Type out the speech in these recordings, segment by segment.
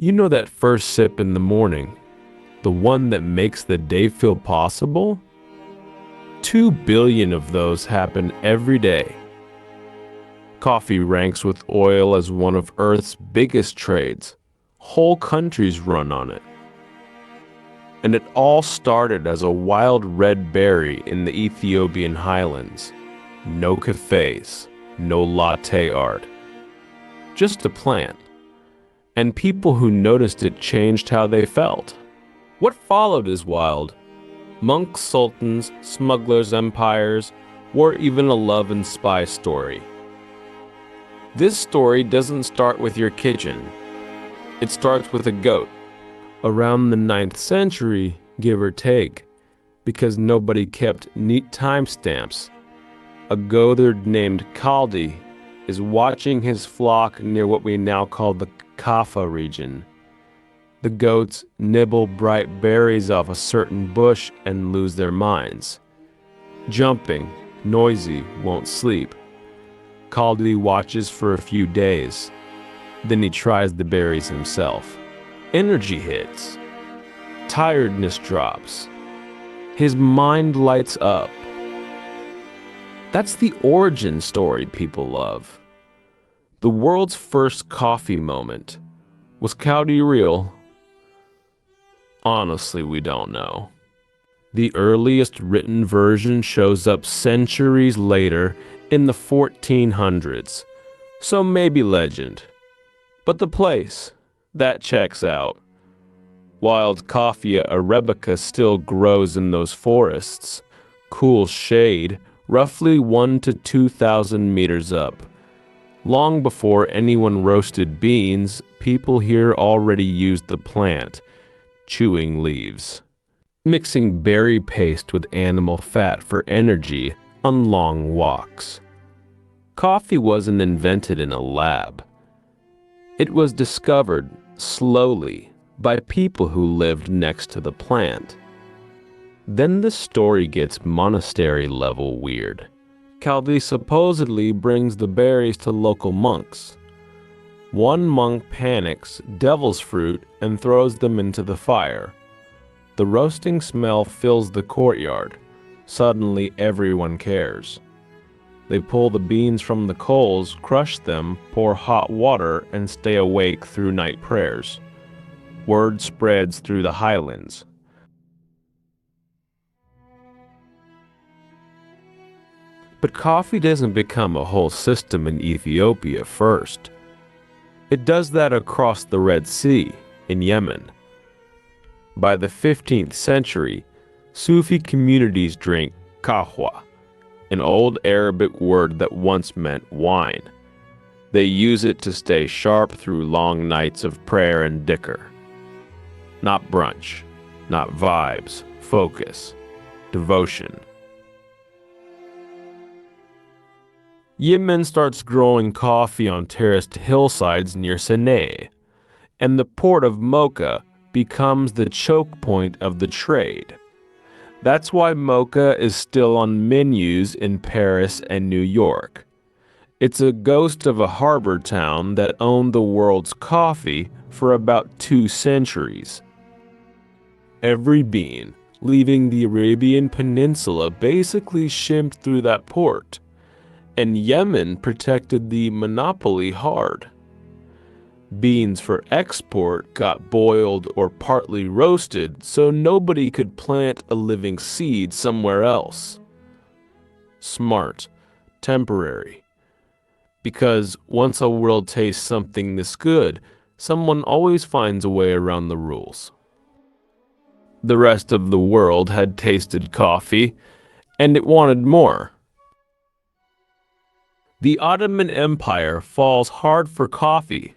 You know that first sip in the morning, the one that makes the day feel possible? 2 billion of those happen every day. Coffee ranks with oil as one of Earth's biggest trades. Whole countries run on it. And it all started as a wild red berry in the Ethiopian highlands. No cafes, no latte art. Just a plant. And people who noticed it changed how they felt. What followed is wild. Monks, sultans, smugglers, empires, or even a love and spy story. This story doesn't start with your kitchen. It starts with a goat. Around the 9th century, give or take, because nobody kept neat timestamps, a goatherd named Kaldi is watching his flock near what we now call the Coffe region. The goats nibble bright berries off a certain bush and lose their minds. Jumping, noisy, won't sleep. Kaldi watches for a few days. Then he tries the berries himself. Energy hits. Tiredness drops. His mind lights up. That's the origin story people love. The world's first coffee moment. Was Kaldi real? Honestly, we don't know. The earliest written version shows up centuries later in the 1400s, so maybe legend. But the place, that checks out. Wild Coffea arabica still grows in those forests, cool shade, roughly 1,000 to 2,000 meters up. Long before anyone roasted beans, people here already used the plant, chewing leaves, mixing berry paste with animal fat for energy on long walks. Coffee wasn't invented in a lab. It was discovered slowly by people who lived next to the plant. Then the story gets monastery-level weird. Kaldi supposedly brings the berries to local monks. One monk panics, devils fruit, and throws them into the fire. The roasting smell fills the courtyard. Suddenly everyone cares. They pull the beans from the coals, crush them, pour hot water, and stay awake through night prayers. Word spreads through the highlands. But coffee doesn't become a whole system in Ethiopia first. It does that across the Red Sea, in Yemen. By the 15th century, Sufi communities drink kahwa, an old Arabic word that once meant wine. They use it to stay sharp through long nights of prayer and dhikr. Not brunch, not vibes, focus, devotion. Yemen starts growing coffee on terraced hillsides near Sana'a, and the port of Mocha becomes the choke point of the trade. That's why Mocha is still on menus in Paris and New York. It's a ghost of a harbor town that owned the world's coffee for about 2 centuries. Every bean leaving the Arabian Peninsula basically shipped through that port, and Yemen protected the monopoly hard. Beans for export got boiled or partly roasted so nobody could plant a living seed somewhere else. Smart, temporary. Because once a world tastes something this good, someone always finds a way around the rules. The rest of the world had tasted coffee, and it wanted more. The Ottoman Empire falls hard for coffee.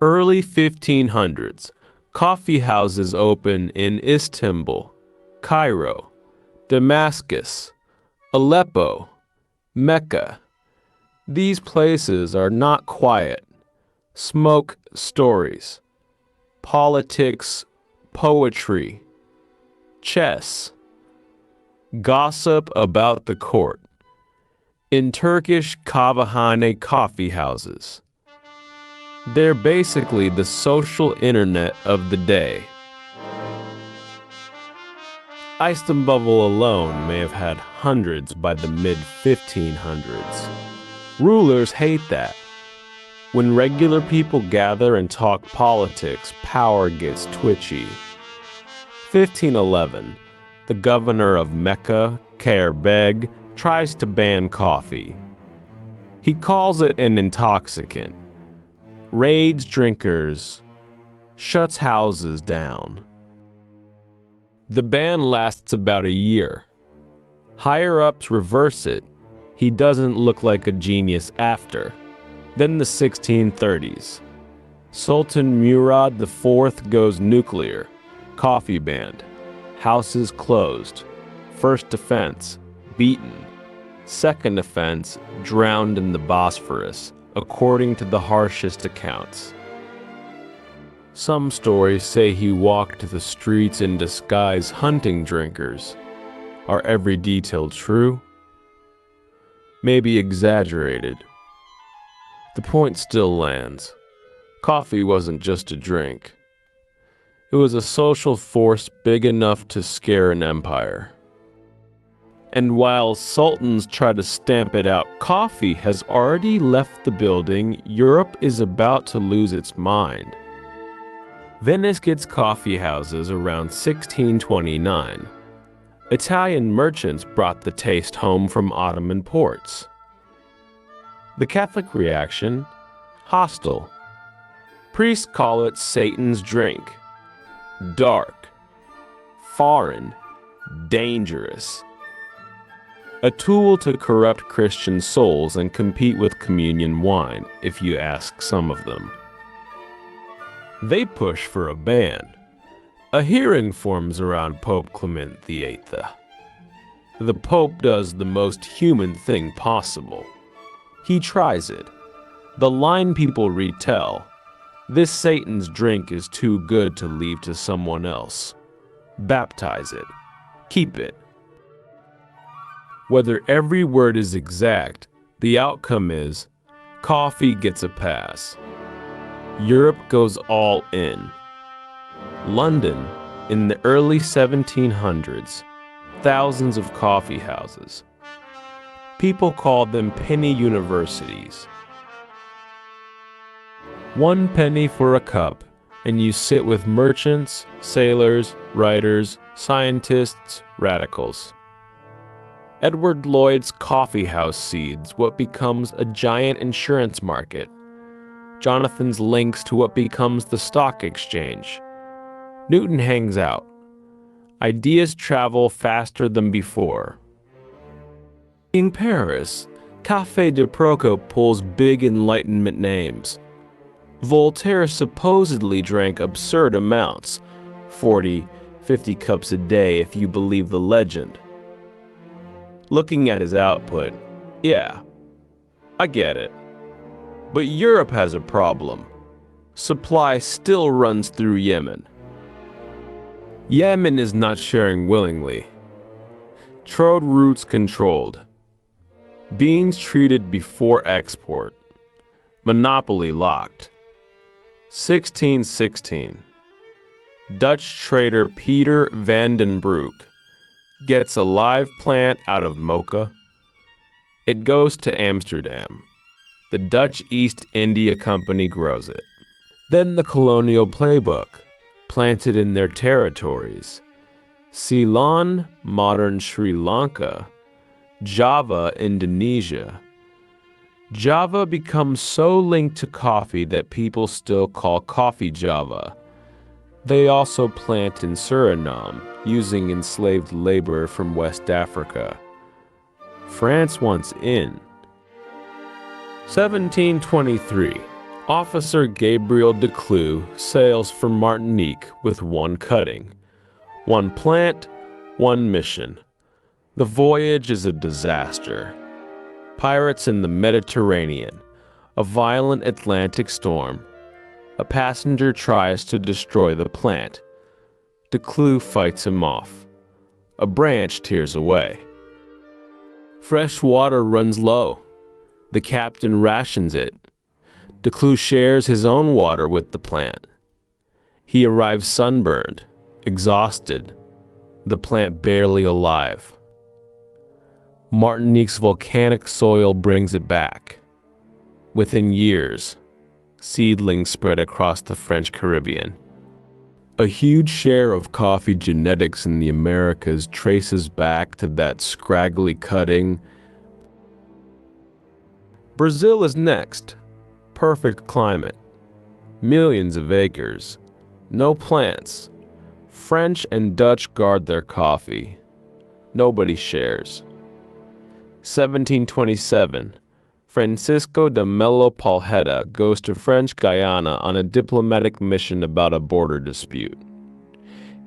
Early 1500s, coffee houses open in Istanbul, Cairo, Damascus, Aleppo, Mecca. These places are not quiet. Smoke stories, politics, poetry, chess, gossip about the court. In Turkish kahvehane coffee houses. They're basically the social internet of the day. Istanbul alone may have had hundreds by the mid-1500s. Rulers hate that. When regular people gather and talk politics, power gets twitchy. 1511, the governor of Mecca, Khair Beg, tries to ban coffee. He calls it an intoxicant, raids drinkers, shuts houses down. The ban lasts about a year. Higher-ups reverse it. He doesn't look like a genius after. Then the 1630s. Sultan Murad IV goes nuclear. Coffee banned. Houses closed. First offense, beaten. Second offense, drowned in the Bosphorus, according to the harshest accounts. Some stories say he walked the streets in disguise hunting drinkers. Are every detail true? Maybe exaggerated. The point still lands. Coffee wasn't just a drink. It was a social force big enough to scare an empire. And while sultans try to stamp it out, coffee has already left the building. Europe is about to lose its mind. Venice gets coffee houses around 1629. Italian merchants brought the taste home from Ottoman ports. The Catholic reaction? Hostile. Priests call it Satan's drink. Dark. Foreign. Dangerous. A tool to corrupt Christian souls and compete with communion wine, if you ask some of them. They push for a ban. A hearing forms around Pope Clement VIII. The Pope does the most human thing possible. He tries it. The line people retell, this Satan's drink is too good to leave to someone else. Baptize it. Keep it. Whether every word is exact, the outcome is, coffee gets a pass. Europe goes all in. London, in the early 1700s, thousands of coffee houses. People called them penny universities. 1 penny for a cup, and you sit with merchants, sailors, writers, scientists, radicals. Edward Lloyd's coffee house seeds what becomes a giant insurance market. Jonathan's links to what becomes the stock exchange. Newton hangs out. Ideas travel faster than before. In Paris, Café de Proco pulls big Enlightenment names. Voltaire supposedly drank absurd amounts, 40, 50 cups a day if you believe the legend. Looking at his output, yeah, I get it. But Europe has a problem. Supply still runs through Yemen. Yemen is not sharing willingly. Trade routes controlled. Beans treated before export. Monopoly locked. 1616. Dutch trader Peter van den Broek gets a live plant out of Mocha. It goes to Amsterdam. The Dutch East India Company grows it. Then the colonial playbook, planted in their territories. Ceylon, modern Sri Lanka. Java, Indonesia. Java becomes so linked to coffee that people still call coffee Java. They also plant in Suriname, using enslaved labor from West Africa. France wants in. 1723. Officer Gabriel de Clieu sails for Martinique with 1 cutting. 1 plant, 1 mission. The voyage is a disaster. Pirates in the Mediterranean. A violent Atlantic storm. A passenger tries to destroy the plant. De Clieu fights him off. A branch tears away. Fresh water runs low. The captain rations it. Clieu shares his own water with the plant. He arrives sunburned, exhausted, the plant barely alive. Martinique's volcanic soil brings it back. Within years, seedlings spread across the French Caribbean. A huge share of coffee genetics in the Americas traces back to that scraggly cutting. Brazil is next. Perfect climate. Millions of acres. No plants. French and Dutch guard their coffee. Nobody shares. 1727. Francisco de Melo Paljeda goes to French Guiana on a diplomatic mission about a border dispute.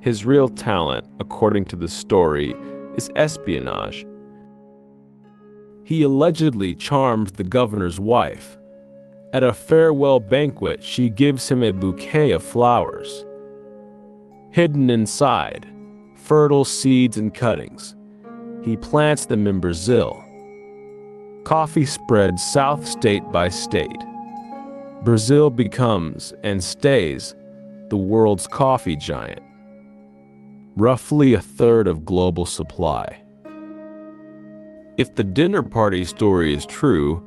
His real talent, according to the story, is espionage. He allegedly charms the governor's wife. At a farewell banquet, she gives him a bouquet of flowers. Hidden inside, fertile seeds and cuttings. He plants them in Brazil. Coffee spreads south state by state. Brazil becomes, and stays, the world's coffee giant. Roughly a third of global supply. If the dinner party story is true,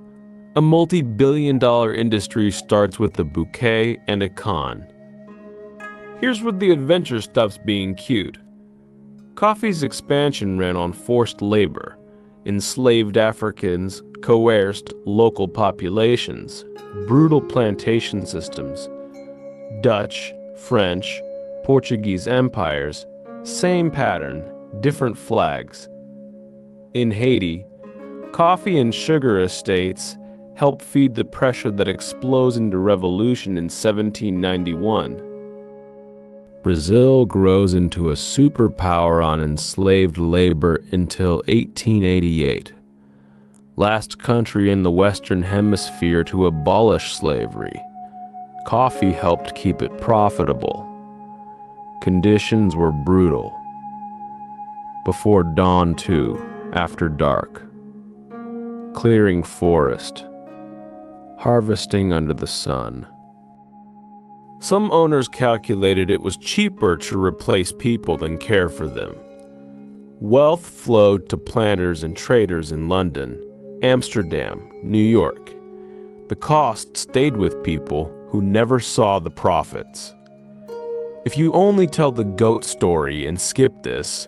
a multi-billion-dollar industry starts with a bouquet and a con. Here's where the adventure stops being cute. Coffee's expansion ran on forced labor. Enslaved Africans coerced local populations, brutal plantation systems, Dutch, French, Portuguese empires, same pattern, different flags. In Haiti, coffee and sugar estates help feed the pressure that explodes into revolution in 1791. Brazil grows into a superpower on enslaved labor until 1888. Last country in the Western Hemisphere to abolish slavery. Coffee helped keep it profitable. Conditions were brutal. Before dawn too, after dark. Clearing forest. Harvesting under the sun. Some owners calculated it was cheaper to replace people than care for them. Wealth flowed to planters and traders in London, Amsterdam, New York. The cost stayed with people who never saw the profits. If you only tell the goat story and skip this,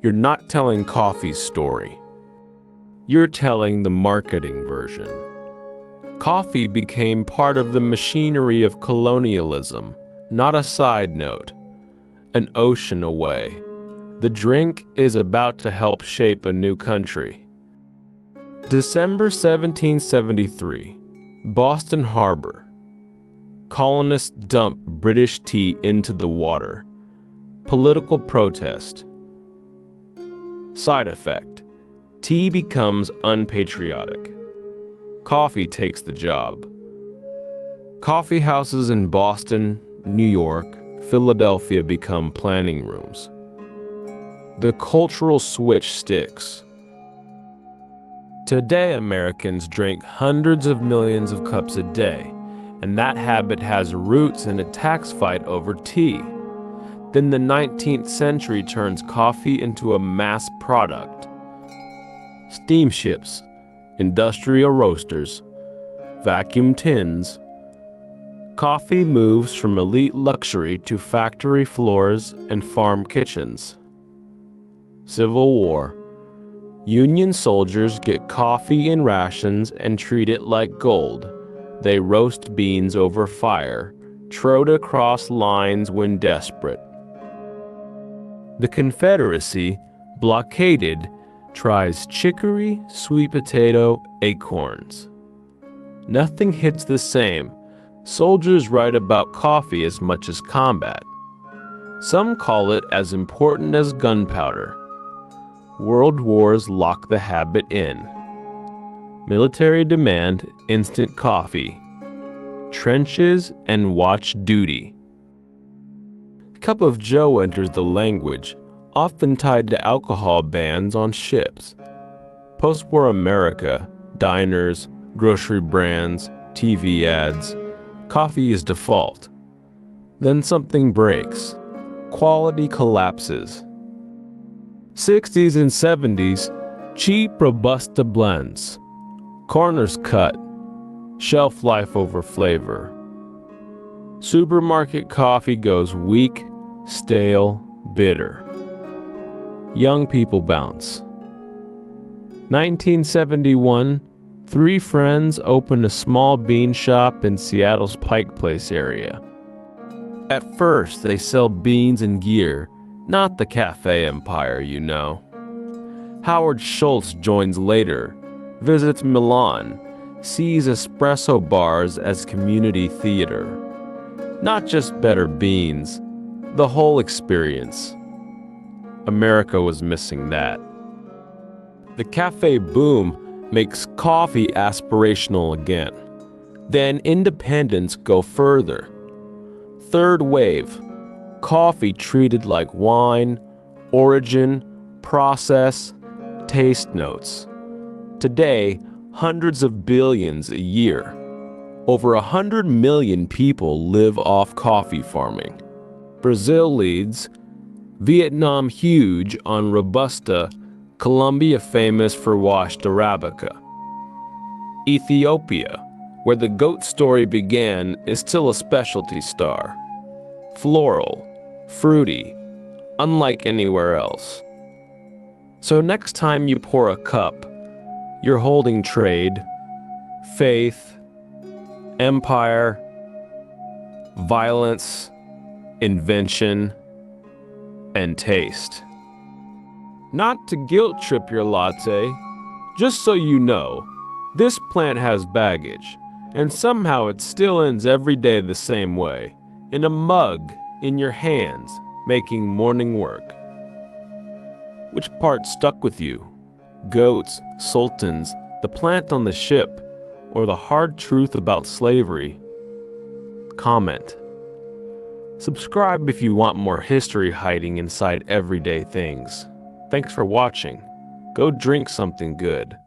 you're not telling coffee's story. You're telling the marketing version. Coffee became part of the machinery of colonialism, not a side note, an ocean away. The drink is about to help shape a new country. December 1773, Boston Harbor. Colonists dump British tea into the water. Political protest. Side effect: tea becomes unpatriotic. Coffee takes the job. Coffee houses in Boston, New York, Philadelphia become planning rooms. The cultural switch sticks. Today, Americans drink hundreds of millions of cups a day, and that habit has roots in a tax fight over tea. Then the 19th century turns coffee into a mass product. Steamships, industrial roasters, vacuum tins. Coffee moves from elite luxury to factory floors and farm kitchens. Civil War. Union soldiers get coffee in rations and treat it like gold. They roast beans over fire, trot across lines when desperate. The Confederacy, blockaded, tries chicory, sweet potato, acorns. Nothing hits the same. Soldiers write about coffee as much as combat. Some call it as important as gunpowder. World wars lock the habit in. Military demand instant coffee. Trenches and watch duty. Cup of Joe enters the language, often tied to alcohol bans on ships. Post-war America, diners, grocery brands, TV ads, Coffee is default. Then something breaks. Quality collapses. 60s and 70s, cheap Robusta blends. Corners cut. Shelf life over flavor. Supermarket coffee goes weak, stale, bitter. Young people bounce. 1971, 3 friends opened a small bean shop in Seattle's Pike Place area. At first, they sell beans and gear, not the cafe empire, you know. Howard Schultz joins later, visits Milan, sees espresso bars as community theater. Not just better beans, the whole experience. America was missing that. The cafe boom makes coffee aspirational again. Then independents go further. Third wave, coffee treated like wine, origin, process, taste notes. Today, hundreds of billions a year. Over 100 million people live off coffee farming. Brazil leads, Vietnam huge on Robusta, Colombia famous for washed Arabica. Ethiopia, where the goat story began, is still a specialty star. Floral, fruity, unlike anywhere else. So next time you pour a cup, you're holding trade, faith, empire, violence, invention, and taste. Not to guilt trip your latte, just so you know, this plant has baggage, and somehow it still ends every day the same way, in a mug, in your hands, making morning work. Which part stuck with you? Goats, sultans, the plant on the ship, or the hard truth about slavery? Comment. Subscribe if you want more history hiding inside everyday things. Thanks for watching. Go drink something good.